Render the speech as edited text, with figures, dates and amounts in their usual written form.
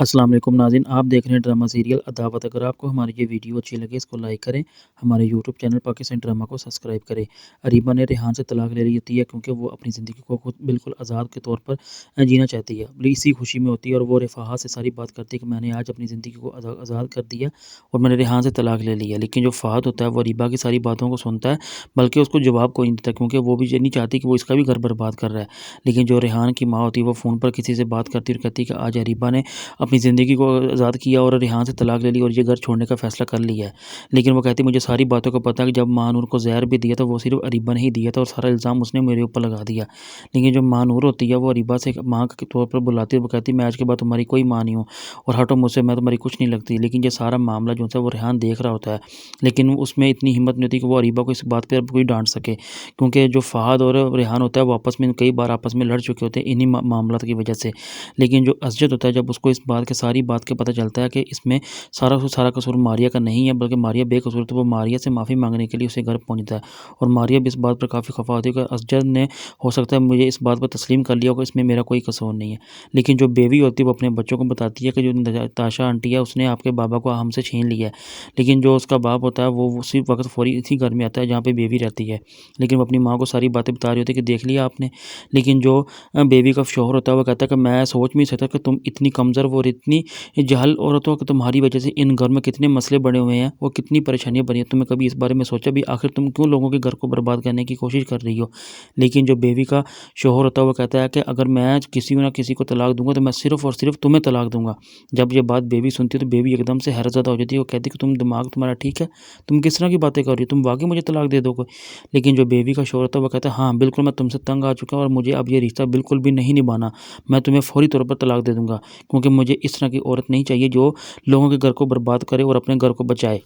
السلام علیکم ناظرین، آپ دیکھ رہے ہیں ڈرامہ سیریل عداوت۔ اگر آپ کو ہماری یہ ویڈیو اچھی لگے اس کو لائک کریں، ہمارے یوٹیوب چینل پاکستان ڈرامہ کو سبسکرائب کریں۔ اریبہ نے ریحان سے طلاق لے لی ہوتی ہے کیونکہ وہ اپنی زندگی کو خود بالکل آزاد کے طور پر جینا چاہتی ہے، اسی خوشی میں ہوتی ہے، اور وہ رفاحہ سے ساری بات کرتی ہے کہ میں نے آج اپنی زندگی کو آزاد کر دیا اور میں نے ریحان سے طلاق لے لی ہے۔ لیکن جو فہد ہوتا ہے وہ اریبہ کی ساری باتوں کو سنتا ہے، بلکہ اس کو جواب کوئی نہیں دیتا کیونکہ وہ بھی یہ نہیں چاہتی کہ وہ اس کا بھی گھر برباد کر رہا ہے۔ لیکن جو ریحان کی ماں ہوتی ہے وہ فون پر کسی سے بات کرتی اور کہتی ہے کہ آج اریبہ نے اپنی زندگی کو آزاد کیا اور ریحان سے طلاق لے لی اور یہ گھر چھوڑنے کا فیصلہ کر لیا ہے۔ لیکن وہ کہتی مجھے ساری باتوں کو پتہ ہے کہ جب ماں نور کو زہر بھی دیا تو وہ صرف اریبہ نے ہی دیا تھا اور سارا الزام اس نے میرے اوپر لگا دیا۔ لیکن جو ماں نور ہوتی ہے وہ اریبہ سے ماں کے طور پر بلاتی ہے، وہ کہتی میں آج کے بعد تمہاری کوئی ماں نہیں ہوں اور ہٹو مجھ سے، میں تمہاری کچھ نہیں لگتی۔ لیکن یہ سارا معاملہ جو ہے وہ ریحان دیکھ رہا ہوتا ہے، لیکن اس میں اتنی ہمت نہیں ہوتی کہ وہ اریبہ کو اس بات پہ کوئی ڈانٹ سکے، کیونکہ جو فہد اور ریحان ہوتا ہے وہ آپس میں کئی بار آپس میں لڑ چکے ہوتے ہیں انہی معاملات کی وجہ سے۔ لیکن جو اسجد ہوتا ہے جب اس کو اس بات کے ساری بات کے پتہ چلتا ہے کہ اس میں سارا قصور ماریہ کا نہیں ہے بلکہ ماریہ بے قصور، تو وہ ماریہ سے معافی مانگنے کے لیے اسے گھر پہنچتا ہے، اور ماریہ بھی اس بات پر کافی خفا ہوتی ہے کہ اسجد نے ہو سکتا ہے مجھے اس بات پر تسلیم کر لیا ہوگا، اس میں میرا کوئی قصور نہیں ہے۔ لیکن جو بیوی ہوتی ہے وہ اپنے بچوں کو بتاتی ہے کہ جو تاشا آنٹی ہے اس نے آپ کے بابا کو ہم سے چھین لیا ہے۔ لیکن جو اس کا باپ ہوتا ہے وہ اسی وقت فوری اسی گھر میں آتا ہے جہاں پہ بیوی رہتی ہے، لیکن وہ اپنی ماں کو ساری باتیں بتا رہی ہوتی ہے کہ دیکھ لیا آپ نے۔ لیکن جو بیوی کا شوہر ہوتا ہے وہ کہتا ہے کہ میں سوچ بھی نہیں سکتا کہ تم اتنی کمزور اور اتنی جہل عورت ہو کہ تمہاری وجہ سے ان گھر میں کتنے مسئلے بڑے ہوئے ہیں اور کتنی پریشانیاں بنی ہیں، تمہیں کبھی اس بارے میں سوچا بھی آخر تم کیوں لوگوں کے گھر کو برباد کرنے کی کوشش کر رہی ہو۔ لیکن جو بیوی کا شوہر ہوتا ہے وہ کہتا ہے کہ اگر میں کسی نہ کسی کو طلاق دوں گا تو میں صرف اور صرف تمہیں طلاق دوں گا۔ جب یہ بات بیوی سنتی ہے تو بیوی ایک دم سے حیرت زدہ ہو جاتی ہے، وہ کہتی ہے کہ دماغ تمہارا ٹھیک ہے، تم کس طرح کی باتیں کر رہی ہو، تم واقعی مجھے طلاق دے دو گے؟ لیکن جو بیوی کا شوہر ہوتا ہے وہ کہتا ہے ہاں بالکل، میں تم سے تنگ آ چکا ہوں اور مجھے اب یہ رشتہ بالکل بھی نہیں نبھانا، میں تمہیں فوری طور پر طلاق دے دوں گا، کیونکہ مجھے اس طرح کی عورت نہیں چاہیے جو لوگوں کے گھر کو برباد کرے اور اپنے گھر کو بچائے۔